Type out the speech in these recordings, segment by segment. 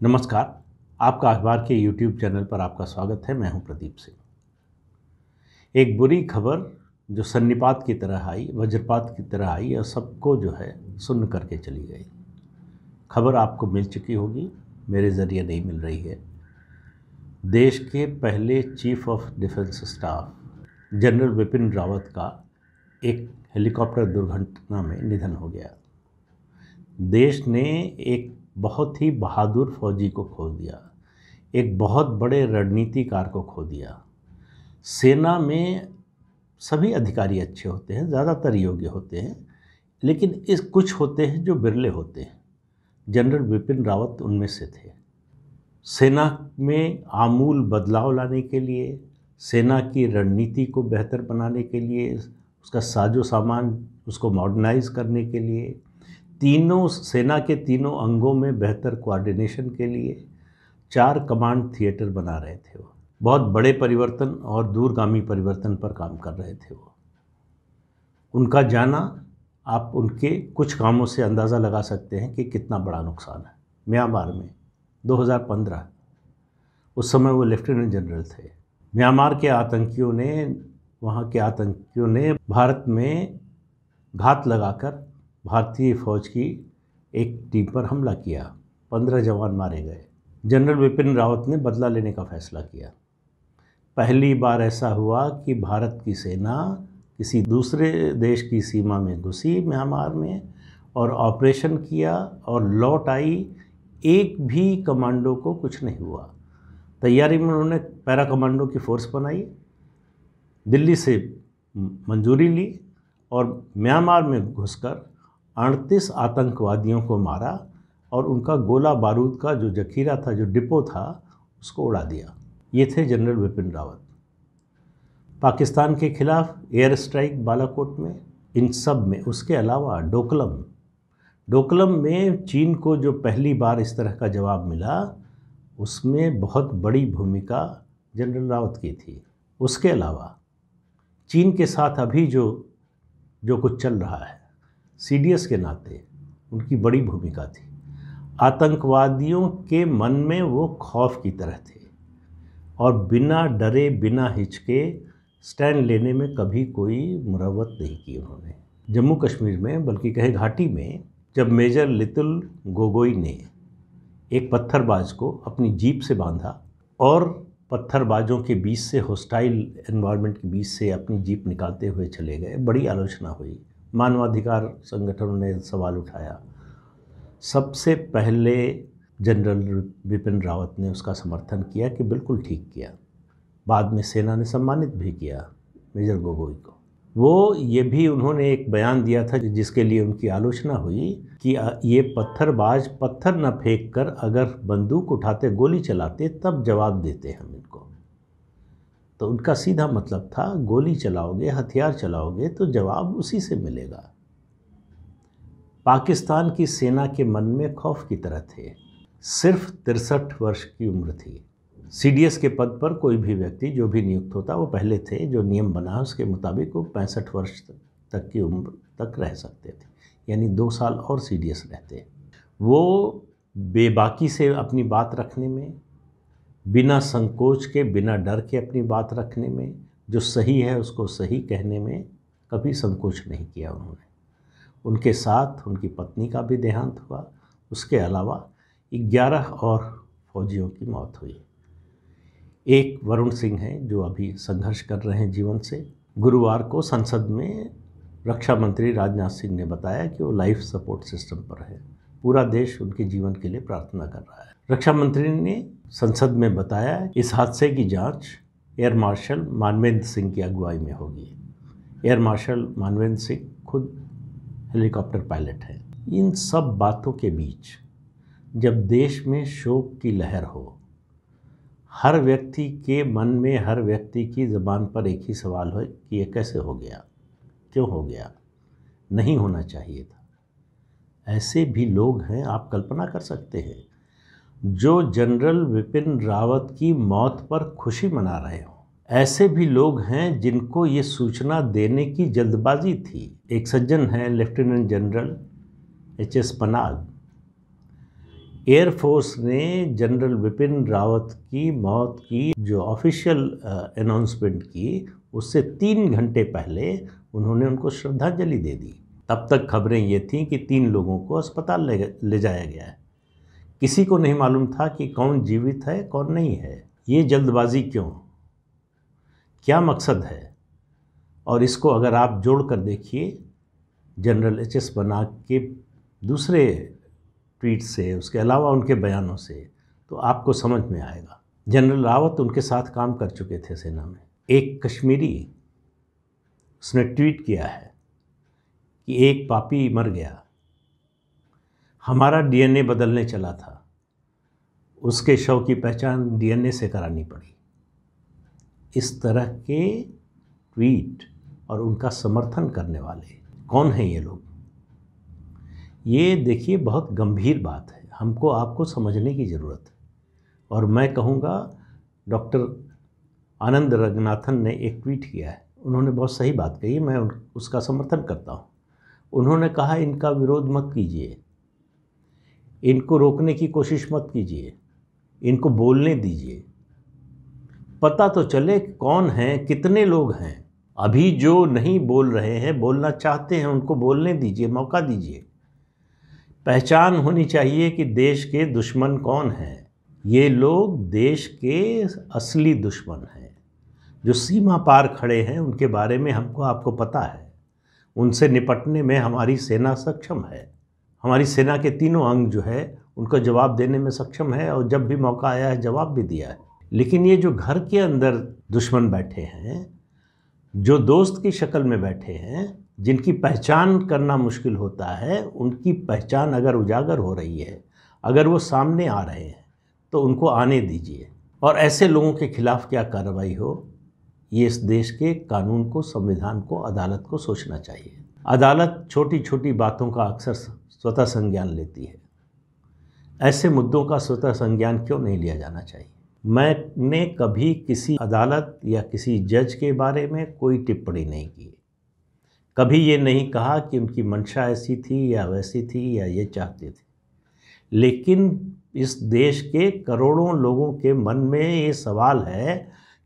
नमस्कार। आपका अखबार के YouTube चैनल पर आपका स्वागत है। मैं हूं प्रदीप सिंह। एक बुरी खबर जो सन्निपात की तरह आई, वज्रपात की तरह आई और सबको जो है सुन्न करके चली गई। खबर आपको मिल चुकी होगी, मेरे ज़रिए नहीं मिल रही है। देश के पहले chief of defence staff general Vipin Rawat का एक हेलीकॉप्टर दुर्घटना में निधन हो गया। देश ने एक बहुत ही बहादुर फौजी को खो दिया, एक बहुत बड़े रणनीतिकार को खो दिया। सेना में सभी अधिकारी अच्छे होते हैं, ज़्यादातर योग्य होते हैं, लेकिन इस कुछ होते हैं जो बिरले होते हैं। जनरल विपिन रावत उनमें से थे। सेना में आमूल बदलाव लाने के लिए, सेना की रणनीति को बेहतर बनाने के लिए, उसका साजो सामान उसको मॉडर्नाइज करने के लिए, तीनों सेना के तीनों अंगों में बेहतर कोऑर्डिनेशन के लिए 4 कमांड थिएटर बना रहे थे। वो बहुत बड़े परिवर्तन और दूरगामी परिवर्तन पर काम कर रहे थे। वो उनका जाना, आप उनके कुछ कामों से अंदाज़ा लगा सकते हैं कि कितना बड़ा नुकसान है। म्यांमार में 2015, उस समय वो लेफ्टिनेंट जनरल थे। म्यांमार के आतंकियों ने, वहाँ के आतंकियों ने भारत में घात लगाकर भारतीय फ़ौज की एक टीम पर हमला किया। 15 जवान मारे गए। जनरल विपिन रावत ने बदला लेने का फैसला किया। पहली बार ऐसा हुआ कि भारत की सेना किसी दूसरे देश की सीमा में घुसी म्यांमार में और ऑपरेशन किया और लौट आई। एक भी कमांडो को कुछ नहीं हुआ। तैयारी में उन्होंने पैरा कमांडो की फ़ोर्स बनाई, दिल्ली से मंजूरी ली और म्यांमार में घुसकर 38 आतंकवादियों को मारा और उनका गोला बारूद का जो जखीरा था, जो डिपो था, उसको उड़ा दिया। ये थे जनरल विपिन रावत। पाकिस्तान के खिलाफ एयर स्ट्राइक बालाकोट में, इन सब में। उसके अलावा डोकलम में चीन को जो पहली बार इस तरह का जवाब मिला, उसमें बहुत बड़ी भूमिका जनरल रावत की थी। उसके अलावा चीन के साथ अभी जो कुछ चल रहा है, सीडीएस के नाते उनकी बड़ी भूमिका थी। आतंकवादियों के मन में वो खौफ की तरह थे और बिना डरे, बिना हिचके स्टैंड लेने में कभी कोई मुरव्वत नहीं की उन्होंने। जम्मू कश्मीर में, बल्कि कहे घाटी में, जब मेजर लितुल गोगोई ने एक पत्थरबाज को अपनी जीप से बांधा और पत्थरबाजों के बीच से, हॉस्टाइल एनवायरनमेंट के बीच से अपनी जीप निकालते हुए चले गए, बड़ी आलोचना हुई। मानवाधिकार संगठनों ने सवाल उठाया। सबसे पहले जनरल विपिन रावत ने उसका समर्थन किया कि बिल्कुल ठीक किया। बाद में सेना ने सम्मानित भी किया मेजर गोगोई को। वो ये भी उन्होंने एक बयान दिया था जिसके लिए उनकी आलोचना हुई कि ये पत्थरबाज पत्थर न फेंक कर अगर बंदूक उठाते, गोली चलाते, तब जवाब देते हम इनको। तो उनका सीधा मतलब था, गोली चलाओगे, हथियार चलाओगे तो जवाब उसी से मिलेगा। पाकिस्तान की सेना के मन में खौफ की तरह थे। सिर्फ 63 वर्ष की उम्र थी। सीडीएस के पद पर कोई भी व्यक्ति जो भी नियुक्त होता, वो पहले थे जो नियम बना उसके मुताबिक वो 65 वर्ष तक की उम्र तक रह सकते थे, यानी 2 साल और सीडीएस रहते। वो बेबाकी से अपनी बात रखने में, बिना संकोच के, बिना डर के अपनी बात रखने में, जो सही है उसको सही कहने में कभी संकोच नहीं किया उन्होंने। उनके साथ उनकी पत्नी का भी देहांत हुआ। उसके अलावा 11 और फौजियों की मौत हुई। एक वरुण सिंह हैं जो अभी संघर्ष कर रहे हैं जीवन से। गुरुवार को संसद में रक्षा मंत्री राजनाथ सिंह ने बताया कि वो लाइफ सपोर्ट सिस्टम पर है। पूरा देश उनके जीवन के लिए प्रार्थना कर रहा है। रक्षा मंत्री ने संसद में बताया इस हादसे की जांच एयर मार्शल मानवेंद्र सिंह की अगुवाई में होगी। एयर मार्शल मानवेंद्र सिंह खुद हेलीकॉप्टर पायलट हैं। इन सब बातों के बीच जब देश में शोक की लहर हो, हर व्यक्ति के मन में, हर व्यक्ति की ज़बान पर एक ही सवाल हो कि ये कैसे हो गया, क्यों हो गया, नहीं होना चाहिए था। ऐसे भी लोग हैं, आप कल्पना कर सकते हैं, जो जनरल विपिन रावत की मौत पर खुशी मना रहे हों। ऐसे भी लोग हैं जिनको ये सूचना देने की जल्दबाजी थी। एक सज्जन हैं lieutenant general HS. Panag. Air force ने जनरल विपिन रावत की मौत की जो ऑफिशियल अनाउंसमेंट की, उससे 3 घंटे पहले उन्होंने उनको श्रद्धांजलि दे दी। तब तक खबरें ये थीं कि 3 लोगों को अस्पताल ले जाया गया है। किसी को नहीं मालूम था कि कौन जीवित है कौन नहीं है। ये जल्दबाजी क्यों, क्या मकसद है? और इसको अगर आप जोड़ कर देखिए जनरल एच.एस. बनाग के दूसरे ट्वीट से, उसके अलावा उनके बयानों से, तो आपको समझ में आएगा। जनरल रावत उनके साथ काम कर चुके थे सेना में। एक कश्मीरी, उसने ट्वीट किया है कि एक पापी मर गया, हमारा डीएनए बदलने चला था, उसके शव की पहचान डीएनए से करानी पड़ी। इस तरह के ट्वीट और उनका समर्थन करने वाले कौन हैं ये लोग? ये देखिए बहुत गंभीर बात है, हमको आपको समझने की ज़रूरत है। और मैं कहूँगा डॉक्टर आनंद रंगनाथन ने एक ट्वीट किया है, उन्होंने बहुत सही बात कही, मैं उसका समर्थन करता हूँ। उन्होंने कहा इनका विरोध मत कीजिए, इनको रोकने की कोशिश मत कीजिए, इनको बोलने दीजिए, पता तो चले कौन हैं, कितने लोग हैं। अभी जो नहीं बोल रहे हैं, बोलना चाहते हैं, उनको बोलने दीजिए, मौका दीजिए। पहचान होनी चाहिए कि देश के दुश्मन कौन हैं। ये लोग देश के असली दुश्मन हैं, जो सीमा पार खड़े हैं, उनके बारे में हमको आपको पता है। उनसे निपटने में हमारी सेना सक्षम है। हमारी सेना के तीनों अंग जो है उनको जवाब देने में सक्षम है, और जब भी मौका आया है जवाब भी दिया है। लेकिन ये जो घर के अंदर दुश्मन बैठे हैं, जो दोस्त की शक्ल में बैठे हैं, जिनकी पहचान करना मुश्किल होता है, उनकी पहचान अगर उजागर हो रही है, अगर वो सामने आ रहे हैं, तो उनको आने दीजिए। और ऐसे लोगों के खिलाफ क्या कार्रवाई हो, ये इस देश के कानून को, संविधान को, अदालत को सोचना चाहिए। अदालत छोटी छोटी बातों का अक्सर स्वतः संज्ञान लेती है। ऐसे मुद्दों का स्वतः संज्ञान क्यों नहीं लिया जाना चाहिए? मैंने कभी किसी अदालत या किसी जज के बारे में कोई टिप्पणी नहीं की। कभी ये नहीं कहा कि उनकी मंशा ऐसी थी या वैसी थी या ये चाहते थे। लेकिन इस देश के करोड़ों लोगों के मन में ये सवाल है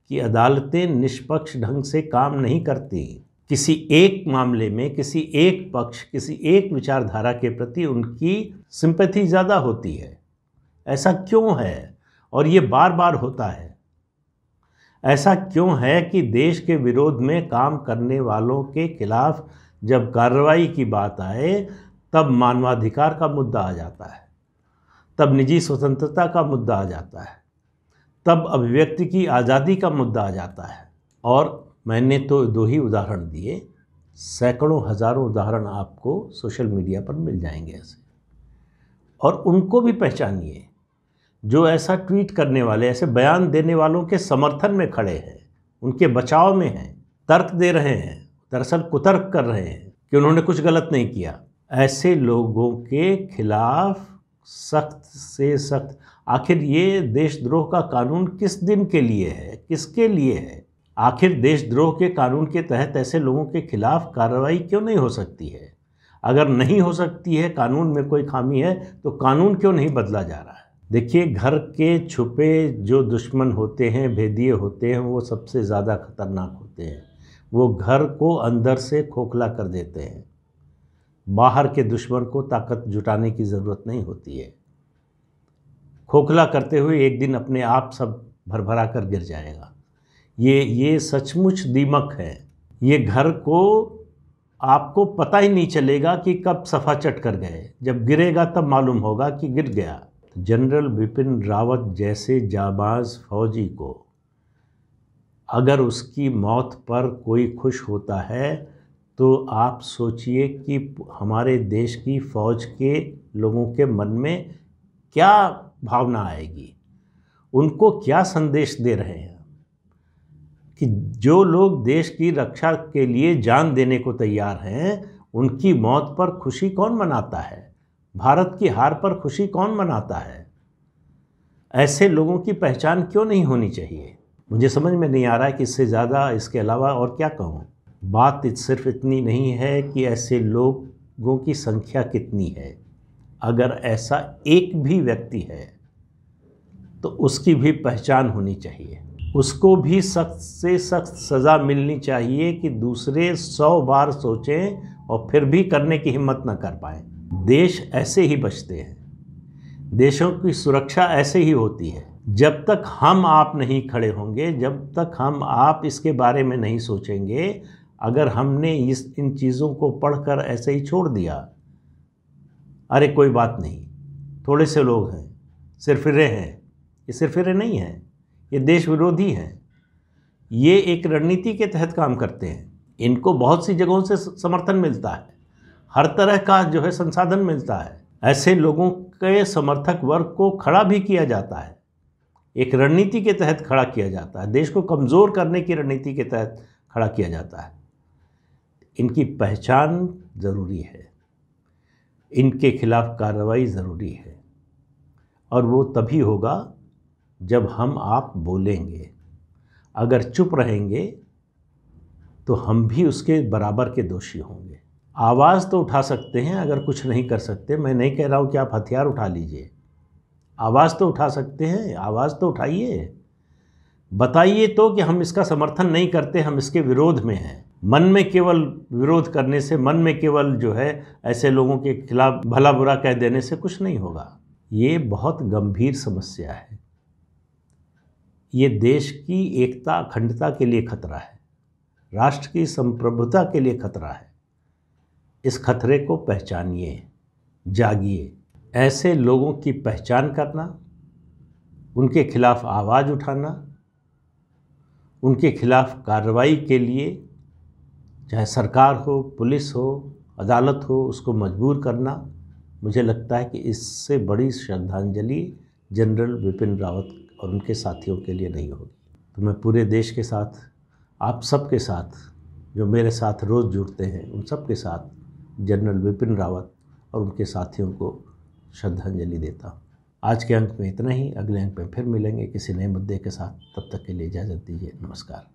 कि अदालतें निष्पक्ष ढंग से काम नहीं करती। किसी एक मामले में, किसी एक पक्ष, किसी एक विचारधारा के प्रति उनकी सिंपैथी ज़्यादा होती है। ऐसा क्यों है? और ये बार बार होता है। ऐसा क्यों है कि देश के विरोध में काम करने वालों के खिलाफ जब कार्रवाई की बात आए, तब मानवाधिकार का मुद्दा आ जाता है, तब निजी स्वतंत्रता का मुद्दा आ जाता है, तब अभिव्यक्ति की आज़ादी का मुद्दा आ जाता है। और मैंने तो 2 ही उदाहरण दिए, सैकड़ों हज़ारों उदाहरण आपको सोशल मीडिया पर मिल जाएंगे ऐसे। और उनको भी पहचानिए जो ऐसा ट्वीट करने वाले, ऐसे बयान देने वालों के समर्थन में खड़े हैं, उनके बचाव में हैं, तर्क दे रहे हैं, दरअसल कुतर्क कर रहे हैं कि उन्होंने कुछ गलत नहीं किया। ऐसे लोगों के खिलाफ सख्त से सख्त, आखिर ये देशद्रोह का कानून किस दिन के लिए है, किसके लिए है? आखिर देशद्रोह के कानून के तहत ऐसे लोगों के खिलाफ कार्रवाई क्यों नहीं हो सकती है? अगर नहीं हो सकती है, कानून में कोई खामी है, तो कानून क्यों नहीं बदला जा रहा है? देखिए, घर के छुपे जो दुश्मन होते हैं, भेदिए होते हैं, वो सबसे ज़्यादा खतरनाक होते हैं। वो घर को अंदर से खोखला कर देते हैं। बाहर के दुश्मन को ताकत जुटाने की ज़रूरत नहीं होती है। खोखला करते हुए एक दिन अपने आप सब भरभरा कर गिर जाएगा। ये सचमुच दीमक है। ये घर को आपको पता ही नहीं चलेगा कि कब सफ़ा चट कर गए। जब गिरेगा तब मालूम होगा कि गिर गया। जनरल विपिन रावत जैसे जाबाज फौजी को अगर उसकी मौत पर कोई खुश होता है, तो आप सोचिए कि हमारे देश की फ़ौज के लोगों के मन में क्या भावना आएगी, उनको क्या संदेश दे रहे हैं कि जो लोग देश की रक्षा के लिए जान देने को तैयार हैं, उनकी मौत पर खुशी कौन मनाता है? भारत की हार पर खुशी कौन मनाता है? ऐसे लोगों की पहचान क्यों नहीं होनी चाहिए? मुझे समझ में नहीं आ रहा है कि इससे ज़्यादा, इसके अलावा और क्या कहूँ। बात सिर्फ इतनी नहीं है कि ऐसे लोगों की संख्या कितनी है। अगर ऐसा एक भी व्यक्ति है तो उसकी भी पहचान होनी चाहिए, उसको भी सख्त से सख्त सज़ा मिलनी चाहिए कि दूसरे 100 बार सोचें और फिर भी करने की हिम्मत न कर पाएं। देश ऐसे ही बचते हैं, देशों की सुरक्षा ऐसे ही होती है। जब तक हम आप नहीं खड़े होंगे, जब तक हम आप इसके बारे में नहीं सोचेंगे, अगर हमने इन चीज़ों को पढ़कर ऐसे ही छोड़ दिया, अरे कोई बात नहीं, थोड़े से लोग हैं, सिरफिरे हैं, ये सिरफिरे नहीं हैं, ये देश विरोधी हैं, ये एक रणनीति के तहत काम करते हैं, इनको बहुत सी जगहों से समर्थन मिलता है, हर तरह का जो है संसाधन मिलता है। ऐसे लोगों के समर्थक वर्ग को खड़ा भी किया जाता है, एक रणनीति के तहत खड़ा किया जाता है, देश को कमज़ोर करने की रणनीति के तहत खड़ा किया जाता है। इनकी पहचान ज़रूरी है, इनके खिलाफ कार्रवाई ज़रूरी है, और वो तभी होगा जब हम आप बोलेंगे। अगर चुप रहेंगे तो हम भी उसके बराबर के दोषी होंगे। आवाज़ तो उठा सकते हैं, अगर कुछ नहीं कर सकते, मैं नहीं कह रहा हूँ कि आप हथियार उठा लीजिए, आवाज़ तो उठा सकते हैं, आवाज़ तो उठाइए, बताइए तो कि हम इसका समर्थन नहीं करते, हम इसके विरोध में हैं। मन में केवल विरोध करने से, मन में केवल जो है ऐसे लोगों के खिलाफ भला बुरा कह देने से कुछ नहीं होगा। ये बहुत गंभीर समस्या है, ये देश की एकता अखंडता के लिए खतरा है, राष्ट्र की संप्रभुता के लिए खतरा है। इस खतरे को पहचानिए, जागिए। ऐसे लोगों की पहचान करना, उनके खिलाफ आवाज़ उठाना, उनके खिलाफ कार्रवाई के लिए चाहे सरकार हो, पुलिस हो, अदालत हो, उसको मजबूर करना, मुझे लगता है कि इससे बड़ी श्रद्धांजलि जनरल विपिन रावत और उनके साथियों के लिए नहीं होगी। तो मैं पूरे देश के साथ, आप सबके साथ, जो मेरे साथ रोज़ जुड़ते हैं, उन सब के साथ जनरल विपिन रावत और उनके साथियों को श्रद्धांजलि देता हूँ। आज के अंक में इतना ही, अगले अंक में फिर मिलेंगे किसी नए मुद्दे के साथ। तब तक के लिए इजाज़त दीजिए, नमस्कार।